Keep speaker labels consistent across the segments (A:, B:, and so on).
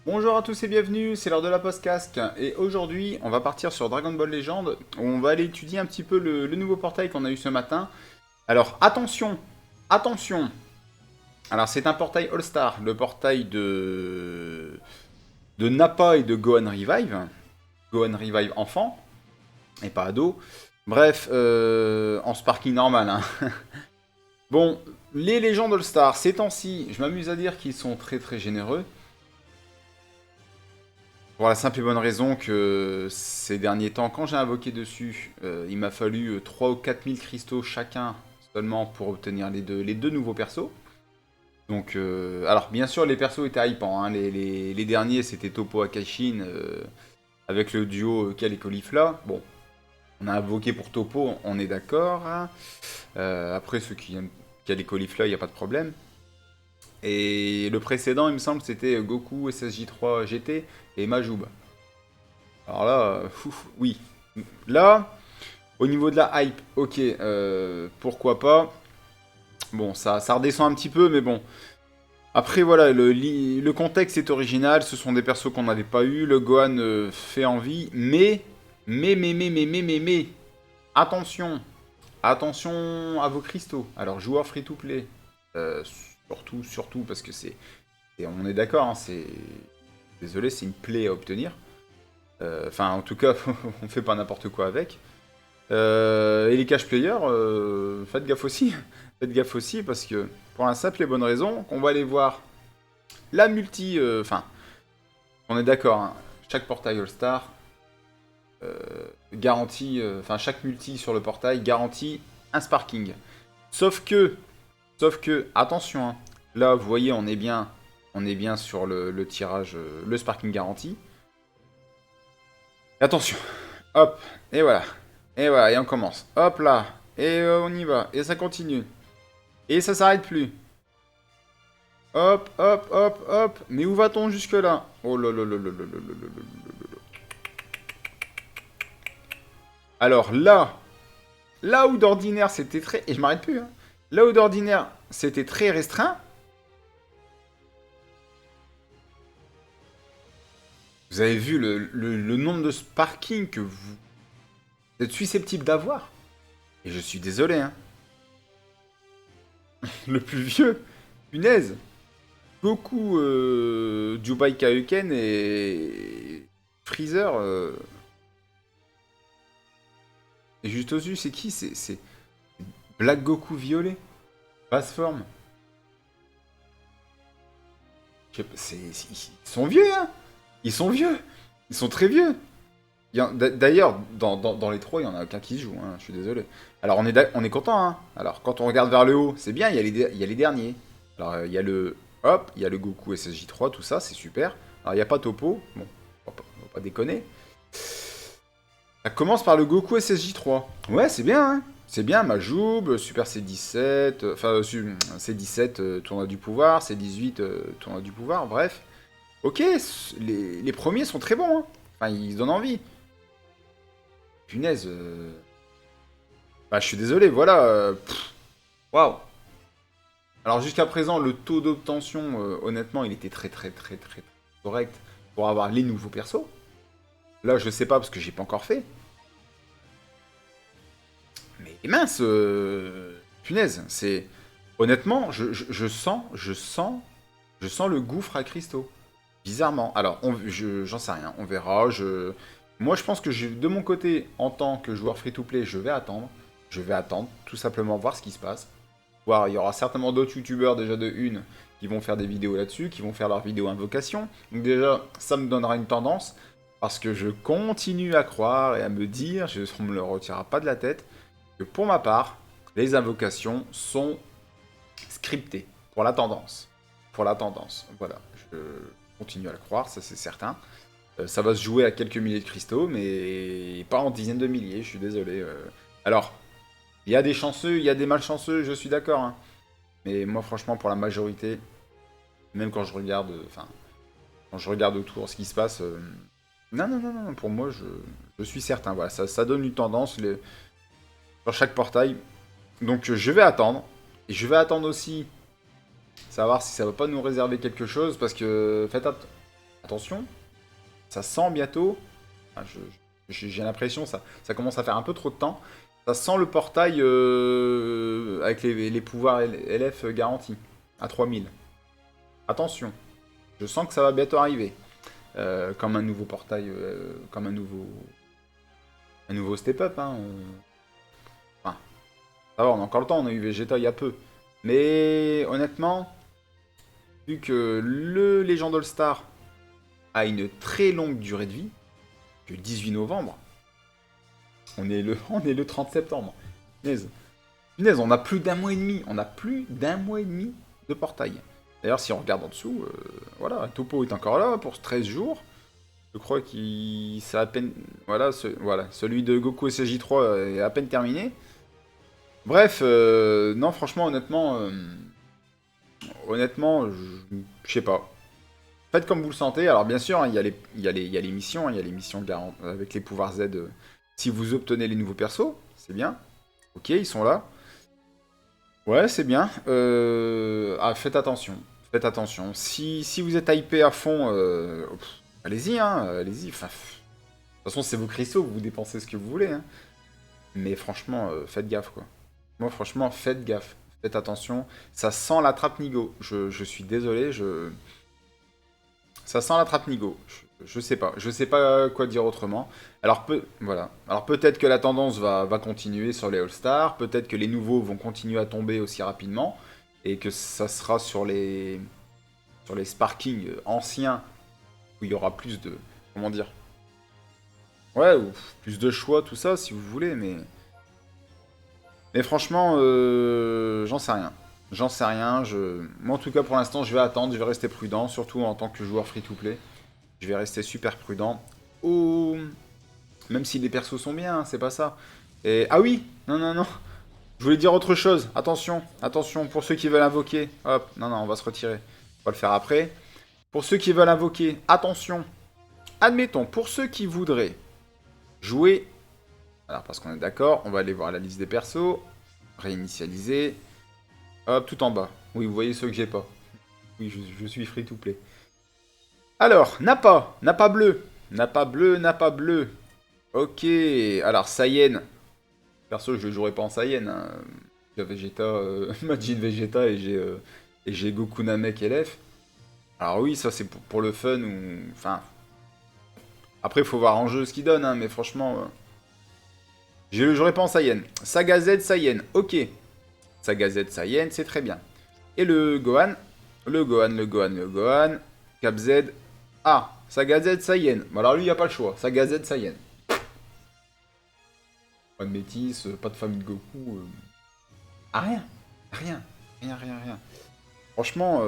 A: Bonjour à tous et bienvenue, c'est l'heure de la podcast et aujourd'hui on va partir sur Dragon Ball Legend où on va aller étudier un petit peu le nouveau portail qu'on a eu ce matin. Alors attention, attention. Alors c'est un portail All-Star, le portail de Nappa et de Gohan Revive. Gohan Revive enfant et pas ado. Bref, en sparking normal, hein. Bon, les légendes All-Star, ces temps-ci, je m'amuse à dire qu'ils sont très très généreux. Pour la simple et bonne raison que ces derniers temps, quand j'ai invoqué dessus, il m'a fallu 3 ou 4 000 cristaux chacun seulement pour obtenir les deux nouveaux persos. Donc, alors bien sûr, les persos étaient hypants, hein. Les derniers, c'était Topo Akashin avec le duo Cal et Caulifla. Bon, on a invoqué pour Topo, on est d'accord, hein. Après, ceux qui aiment Cal et Caulifla, il n'y a pas de problème. Et le précédent, il me semble, c'était Goku SSJ3 GT et Majoub. Alors là, oui. Là, au niveau de la hype, ok, pourquoi pas. Bon, ça redescend un petit peu, mais bon. Après, voilà, le contexte est original, ce sont des persos qu'on n'avait pas eu, le Gohan fait envie, mais, attention, attention à vos cristaux. Alors, joueurs free-to-play, surtout, parce que on est d'accord, hein, désolé, c'est une plaie à obtenir. Enfin, en tout cas, on fait pas n'importe quoi avec. Et les cash players, faites gaffe aussi. Faites gaffe aussi parce que pour la simple et bonne raison qu'on va aller voir la multi. Enfin, on est d'accord, hein, chaque portail All-Star garantit. Enfin, chaque multi sur le portail garantit un sparking. Sauf que, attention, hein, là vous voyez, on est bien sur le tirage, le sparking garanti. Attention, hop, et voilà. Et voilà, et on commence. Hop là. Et on y va. Et ça continue. Et ça s'arrête plus. Hop, hop, hop, hop. Mais où va-t-on jusque-là? Oh là là là là là là là là là là là. Alors là où d'ordinaire c'était très... Et je m'arrête plus, hein. Là où d'ordinaire c'était très restreint, vous avez vu le nombre de sparking que vous êtes susceptible d'avoir. Et je suis désolé, hein. Le plus vieux, punaise. Goku, Jubai Kaioken et Freezer est juste au-dessus. C'est qui? C'est Black Goku violet. Basse forme. Je sais pas, ils sont vieux, hein. Ils sont vieux. Ils sont très vieux. D'ailleurs, dans les trois, il n'y en a aucun qui se joue, hein. Je suis désolé. Alors, on est content, hein. Alors, quand on regarde vers le haut, c'est bien, il y a les derniers. Alors, il y a le... Hop, il y a le Goku SSJ3, tout ça, c'est super. Alors, il n'y a pas Topo. Bon, on va pas déconner. Ça commence par le Goku SSJ3. Ouais, c'est bien, hein. C'est bien, Majoub, Super C17, C17, tournoi du pouvoir, C18, tournoi du pouvoir, bref. Ok, les premiers sont très bons, hein. Enfin, ils donnent envie. Punaise. Bah, je suis désolé, voilà. Waouh. Alors, jusqu'à présent, le taux d'obtention, honnêtement, il était très, très, très, très, très correct pour avoir les nouveaux persos. Là, je sais pas parce que j'ai pas encore fait. Mais mince, punaise, c'est... Honnêtement, je sens le gouffre à cristaux. Bizarrement. Alors, j'en sais rien, on verra. Moi, je pense que de mon côté, en tant que joueur free-to-play, je vais attendre. Je vais attendre, tout simplement voir ce qui se passe. Voir, il y aura certainement d'autres youtubeurs déjà de une qui vont faire des vidéos là-dessus, qui vont faire leurs vidéos invocation. Donc déjà, ça me donnera une tendance. Parce que je continue à croire et à me dire, on me le retirera pas de la tête, que pour ma part, les invocations sont scriptées pour la tendance. Pour la tendance, voilà. Je continue à le croire, ça c'est certain. Ça va se jouer à quelques milliers de cristaux, mais pas en dizaines de milliers, je suis désolé. Alors, il y a des chanceux, il y a des malchanceux, je suis d'accord, hein. Mais moi, franchement, pour la majorité, même quand je regarde, quand je regarde autour ce qui se passe, non, non, non, non, pour moi, je suis certain. Voilà, ça donne une tendance sur chaque portail. Donc, je vais attendre. Et je vais attendre aussi savoir si ça va pas nous réserver quelque chose, parce que Attention, ça sent bientôt. Enfin, j'ai l'impression ça commence à faire un peu trop de temps. Ça sent le portail avec les pouvoirs LF garantis à 3000. Attention, je sens que ça va bientôt arriver. Comme un nouveau portail, comme un nouveau step-up. Hein. Enfin, ça va, on a encore le temps, on a eu Vegeta il y a peu. Mais honnêtement, vu que le Legend All-Star a une très longue durée de vie, le 18 novembre, on est le 30 septembre. Punaise. Punaise, on a plus d'un mois et demi. On a plus d'un mois et demi de portail. D'ailleurs, si on regarde en dessous, voilà, Topo est encore là pour 13 jours. Je crois qu'il c'est à peine... Voilà, voilà, celui de Goku SJ3 est à peine terminé. Bref, non, franchement, honnêtement, je sais pas. Faites comme vous le sentez. Alors, bien sûr, hein, il y a les missions. Il y a les missions avec les pouvoirs Z. Si vous obtenez les nouveaux persos, c'est bien. Ok, ils sont là. Ouais, c'est bien. Faites attention. Faites attention. Si vous êtes hypé à fond, allez-y, hein, allez-y. Enfin, de toute façon, c'est vos cristaux, vous dépensez ce que vous voulez. Hein. Mais franchement, faites gaffe, quoi. Moi, franchement, faites gaffe. Faites attention. Ça sent la trappe Nigo. Je suis désolé, ça sent la trappe Nigo. Je sais pas. Je sais pas quoi dire autrement. Alors, voilà. Alors peut-être que la tendance va continuer sur les All-Stars. Peut-être que les nouveaux vont continuer à tomber aussi rapidement. Et que ça sera sur les Sparking anciens où il y aura plus de... Comment dire? Ouais, ou plus de choix, tout ça, si vous voulez, mais... Mais franchement, j'en sais rien. J'en sais rien. Moi, en tout cas, pour l'instant, je vais attendre. Je vais rester prudent, surtout en tant que joueur free-to-play. Je vais rester super prudent. Oh... Même si les persos sont bien, hein, c'est pas ça. Et... Ah oui! Non, non, non. Je voulais dire autre chose. Attention, attention, pour ceux qui veulent invoquer. Hop, non, non, on va se retirer. On va le faire après. Pour ceux qui veulent invoquer, attention. Admettons, pour ceux qui voudraient jouer... Alors, parce qu'on est d'accord, on va aller voir la liste des persos. Réinitialiser. Hop, tout en bas. Oui, vous voyez ceux que j'ai pas. Oui, je suis free to play. Alors, Nappa. Nappa bleu. Nappa bleu, Nappa bleu. Ok, alors Saiyan. Perso, je ne jouerai pas en Saiyan. Hein. J'ai Vegeta, Majin Vegeta et j'ai Goku Namek LF. Alors oui, ça c'est pour le fun ou... Enfin... Après, il faut voir en jeu ce qu'il donne, hein, mais franchement... Je le jouerai pas en Saiyan. Saga Z Saiyan, ok. Saga Z Saiyan, c'est très bien. Et le Gohan. Le Gohan. Cap Z. Ah, Saga Z Saiyan. Bon, alors lui, il n'y a pas le choix. Saga Z Saiyan. Pas de métis, pas de famille de Goku. Ah, rien. Rien. Franchement,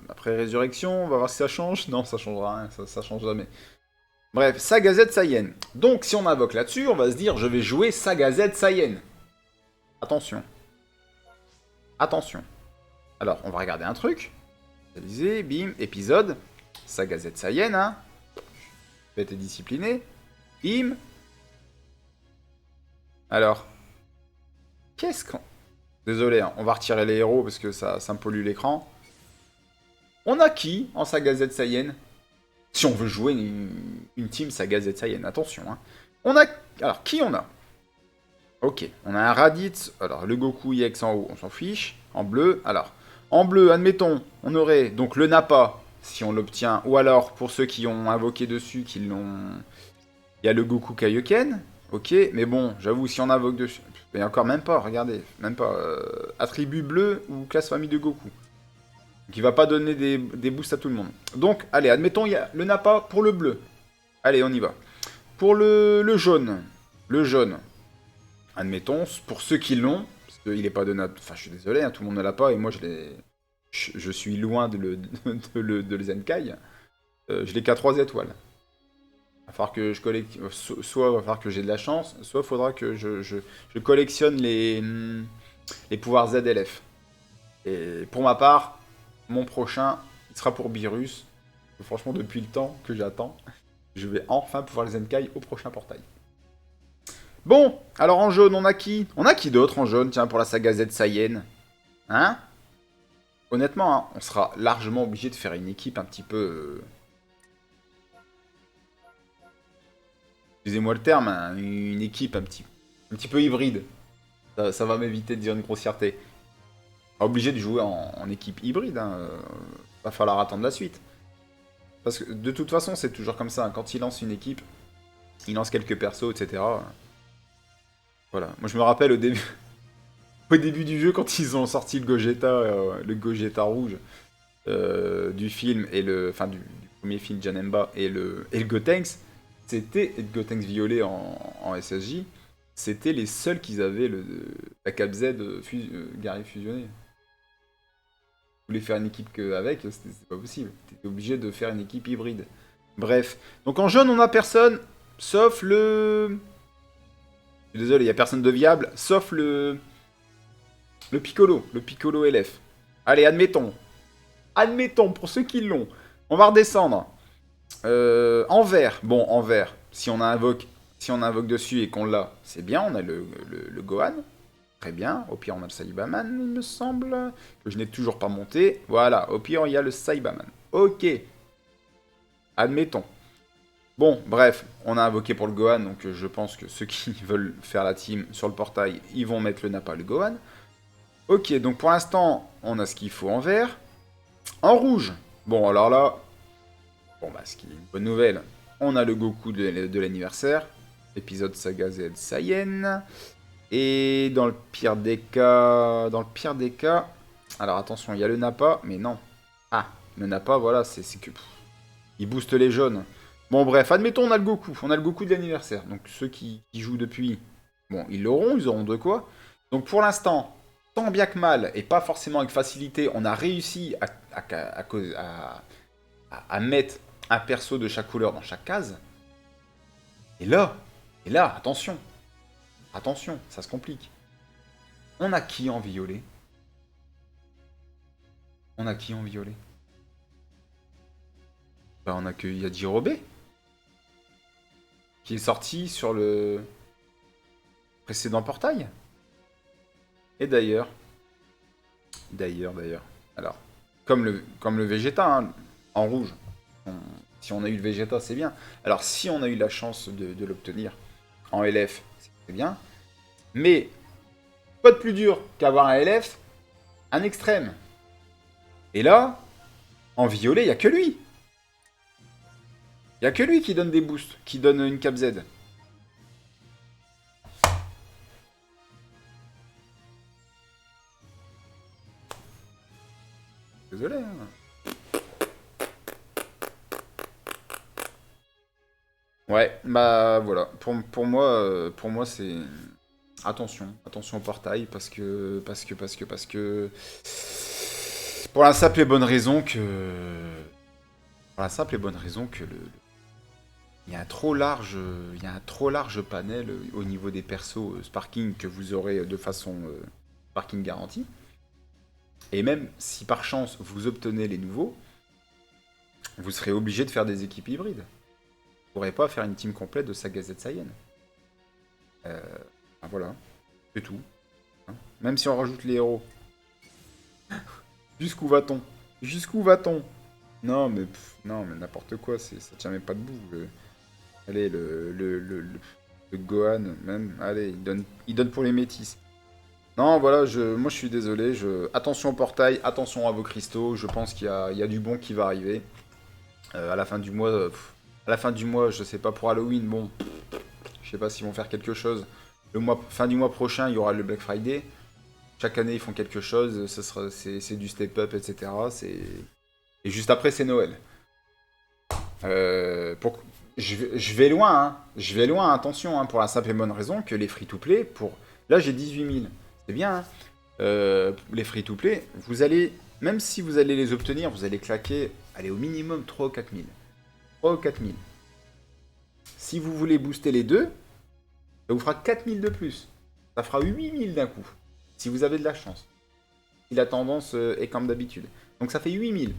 A: après Résurrection, on va voir si ça change. Non, ça changera rien, ça change jamais. Bref, Saga Z Saiyan. Donc, si on invoque là-dessus, on va se dire, je vais jouer Saga Z Saiyan. Attention. Attention. Alors, on va regarder un truc. Réaliser, bim, épisode. Saga Z Saiyan, hein. Je vais être discipliné. Bim. Alors. Qu'est-ce qu'on... Désolé, hein, on va retirer les héros parce que ça me pollue l'écran. On a qui en Saga Z Saiyan? Si on veut jouer une team Saga Z Saiyan, attention. Hein. On a... Alors, qui on a? Ok, on a un Raditz. Alors, le Goku EX en haut, on s'en fiche. En bleu, alors... En bleu, admettons, on aurait donc le Nappa, si on l'obtient. Ou alors, pour ceux qui ont invoqué dessus, qui l'ont... Il y a le Goku Kaioken. Ok, mais bon, j'avoue, si on invoque dessus... Et encore même pas, regardez, même pas. Attribut bleu ou classe famille de Goku. Donc il va pas donner des boosts à tout le monde. Donc, allez, admettons, il y a le Nappa pour le bleu. Allez, on y va. Pour le jaune. Le jaune. Admettons, pour ceux qui l'ont, parce qu'il est pas donné... Enfin, je suis désolé, hein, tout le monde ne l'a pas, et moi, je suis loin de le Zenkai. Je l'ai qu'à 3 étoiles. Il va falloir que je collectionne... Soit il va falloir que j'ai de la chance, soit il faudra que je collectionne les pouvoirs ZLF. Et pour ma part, mon prochain, il sera pour Beerus. Franchement, depuis le temps que j'attends, je vais enfin pouvoir les Zenkai au prochain portail. Bon, alors en jaune, on a qui? On a qui d'autre en jaune, tiens, pour la saga Z Saiyan? Hein? Honnêtement, hein, on sera largement obligé de faire une équipe un petit peu... excusez-moi le terme, hein, une équipe un petit peu hybride. Ça va m'éviter de dire une grossièreté. Pas obligé de jouer en équipe hybride, hein. Va falloir attendre la suite. Parce que de toute façon, c'est toujours comme ça, hein. Quand il lance une équipe, il lance quelques persos, etc. Voilà. Moi, je me rappelle au début, au début du jeu, quand ils ont sorti le Gogeta rouge du film, enfin du premier film Janemba et le Gotenks, c'était le Gotenks violet en SSJ, c'était les seuls qui avaient la Cap Z guerrier fusionné. Vous voulez faire une équipe avec, c'est pas possible. T'étais obligé de faire une équipe hybride. Bref. Donc en jaune, on a personne, sauf le... Je suis désolé, il y a personne de viable, sauf le Piccolo LF. Allez, admettons. Admettons, pour ceux qui l'ont. On va redescendre. En vert. Bon, en vert. Si on invoque dessus et qu'on l'a, c'est bien. On a le Gohan. Très bien. Au pire, on a le Saibaman, il me semble. Que je n'ai toujours pas monté. Voilà. Au pire, il y a le Saibaman. Ok. Admettons. Bon, bref. On a invoqué pour le Gohan. Donc, je pense que ceux qui veulent faire la team sur le portail, ils vont mettre le Nappa, le Gohan. Ok. Donc, pour l'instant, on a ce qu'il faut en vert. En rouge. Bon, alors là... Bon, bah, ce qui est une bonne nouvelle. On a le Goku de l'anniversaire. Épisode Saga Z Saiyan. Et dans le pire des cas... Alors, attention, il y a le Nappa, mais non. Ah, le Nappa, voilà, c'est que... il booste les jaunes. Bon, bref, admettons, on a le Goku. On a le Goku de l'anniversaire. Donc, ceux qui jouent depuis... Bon, ils l'auront, ils auront de quoi. Donc, pour l'instant... Tant bien que mal, et pas forcément avec facilité, on a réussi à mettre un perso de chaque couleur dans chaque case. Et là, attention. Attention, ça se complique. On a qui en violet? On a qui en violet? Bah, on a que Yajirobe, qui est sorti sur le précédent portail. Et d'ailleurs, alors, comme le Vegeta, hein, en rouge, si on a eu le Vegeta, c'est bien. Alors, si on a eu la chance de l'obtenir en LF, c'est bien. Mais, pas de plus dur qu'avoir un LF, un extrême. Et là, en violet, il n'y a que lui. Il n'y a que lui qui donne des boosts, qui donne une Cap Z. Désolé, hein. Ouais, bah voilà. Pour moi c'est... Attention au portail, parce que... Pour la simple et bonne raison que... Il y a un trop large panel au niveau des persos Sparking que vous aurez de façon Sparking garantie. Et même si par chance vous obtenez les nouveaux, vous serez obligé de faire des équipes hybrides. Vous ne pourrez pas faire une team complète de Saga Z Saiyan. Voilà, c'est tout. Hein. Même si on rajoute les héros. Jusqu'où va-t-on? Non mais n'importe quoi, ça tient même pas debout. Allez, le Gohan, même, allez, il donne pour les métis. Non, voilà, moi je suis désolé. Attention au portail, attention à vos cristaux. Je pense qu'il y a du bon qui va arriver. À la fin du mois, je sais pas, pour Halloween, bon, je sais pas s'ils vont faire quelque chose. Fin du mois prochain, il y aura le Black Friday. Chaque année, ils font quelque chose. C'est du step-up, etc. Et juste après, c'est Noël. Je vais loin, hein. Attention, hein, pour la simple et bonne raison que les free-to-play, là j'ai 18 000. C'est bien, hein. Les free-to-play, vous allez, même si vous allez les obtenir, vous allez claquer, allez, au minimum 3 ou 4 000. 3 ou 4 000. Si vous voulez booster les deux, ça vous fera 4 000 de plus. Ça fera 8 000 d'un coup. Si vous avez de la chance. Si la tendance est comme d'habitude. Donc ça fait 8 000.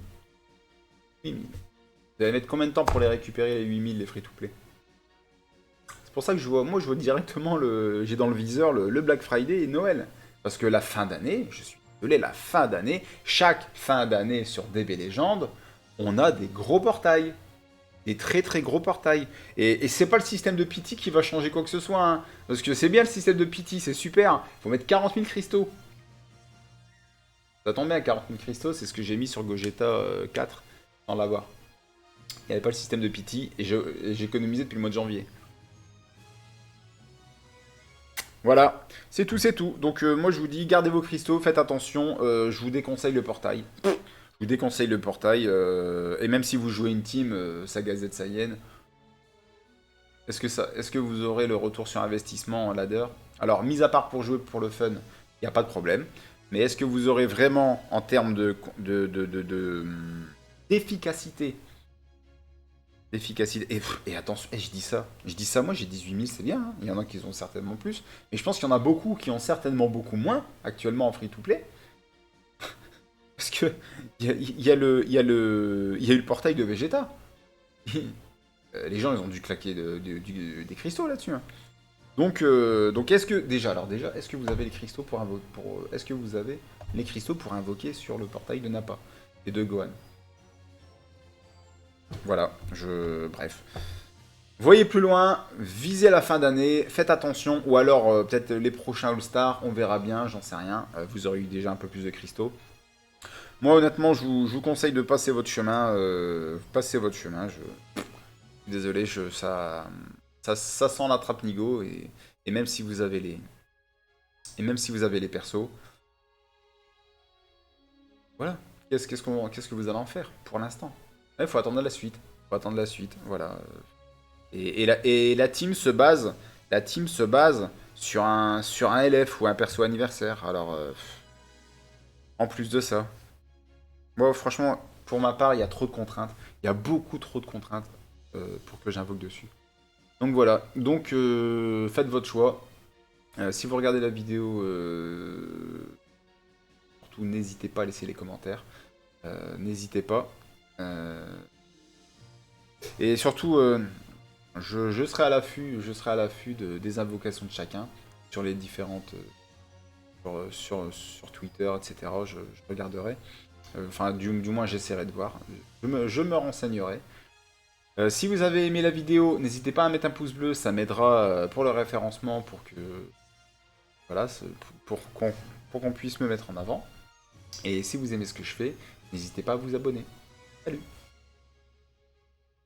A: 8 000. Vous allez mettre combien de temps pour les récupérer, les 8 000, les free-to-play? C'est pour ça que je vois directement, j'ai dans le viseur le Black Friday et Noël. Parce que la fin d'année, je suis désolé, chaque fin d'année sur DB Legend, on a des gros portails. des très très gros portails. Et c'est pas le système de pity qui va changer quoi que ce soit, hein, parce que c'est bien le système de pity, c'est super. Faut mettre 40 000 cristaux. Ça tombe bien, 40 000 cristaux, c'est ce que j'ai mis sur Gogeta 4 sans l'avoir. Il n'y avait pas le système de pity et j'ai économisé depuis le mois de janvier. Voilà, c'est tout, c'est tout. Donc moi je vous dis, gardez vos cristaux, faites attention, je vous déconseille le portail. Je vous déconseille le portail, et même si vous jouez une team, Saga Z Saiyan, est-ce que vous aurez le retour sur investissement en ladder? Alors, mis à part pour jouer pour le fun, il n'y a pas de problème. Mais est-ce que vous aurez vraiment, en termes d'efficacité, et attention, je dis ça, moi j'ai 18 000, c'est bien, hein. Il y en a qui ont certainement plus, mais je pense qu'il y en a beaucoup qui ont certainement beaucoup moins actuellement en free-to-play, parce que il y a eu le portail de Vegeta. Les gens ils ont dû claquer des cristaux là-dessus, hein. Donc est-ce que est-ce que vous avez les cristaux est-ce que vous avez les cristaux pour invoquer sur le portail de Nappa et de Gohan? Voilà, bref. Voyez plus loin, visez la fin d'année, faites attention, ou alors peut-être les prochains All-Stars, on verra bien, j'en sais rien. Vous aurez eu déjà un peu plus de cristaux. Moi honnêtement, je vous conseille de passer votre chemin. Passez votre chemin. Désolé, ça sent la trappe Nigo et même si vous avez les persos, voilà. Qu'est-ce que vous allez en faire pour l'instant? Il faut attendre la suite. Faut attendre la suite, voilà. Et la team se base sur un LF ou un perso anniversaire. Alors, en plus de ça, moi franchement, pour ma part, il y a trop de contraintes. Il y a beaucoup trop de contraintes pour que j'invoque dessus. Donc voilà. Donc faites votre choix. Si vous regardez la vidéo, surtout n'hésitez pas à laisser les commentaires. N'hésitez pas. Et surtout, je serai à l'affût, des invocations de chacun sur les différentes, sur Twitter, etc. Je regarderai. Enfin, du moins, j'essaierai de voir. Je me renseignerai. Si vous avez aimé la vidéo, n'hésitez pas à mettre un pouce bleu, ça m'aidera pour le référencement, pour que voilà, pour qu'on puisse me mettre en avant. Et si vous aimez ce que je fais, n'hésitez pas à vous abonner. Salut!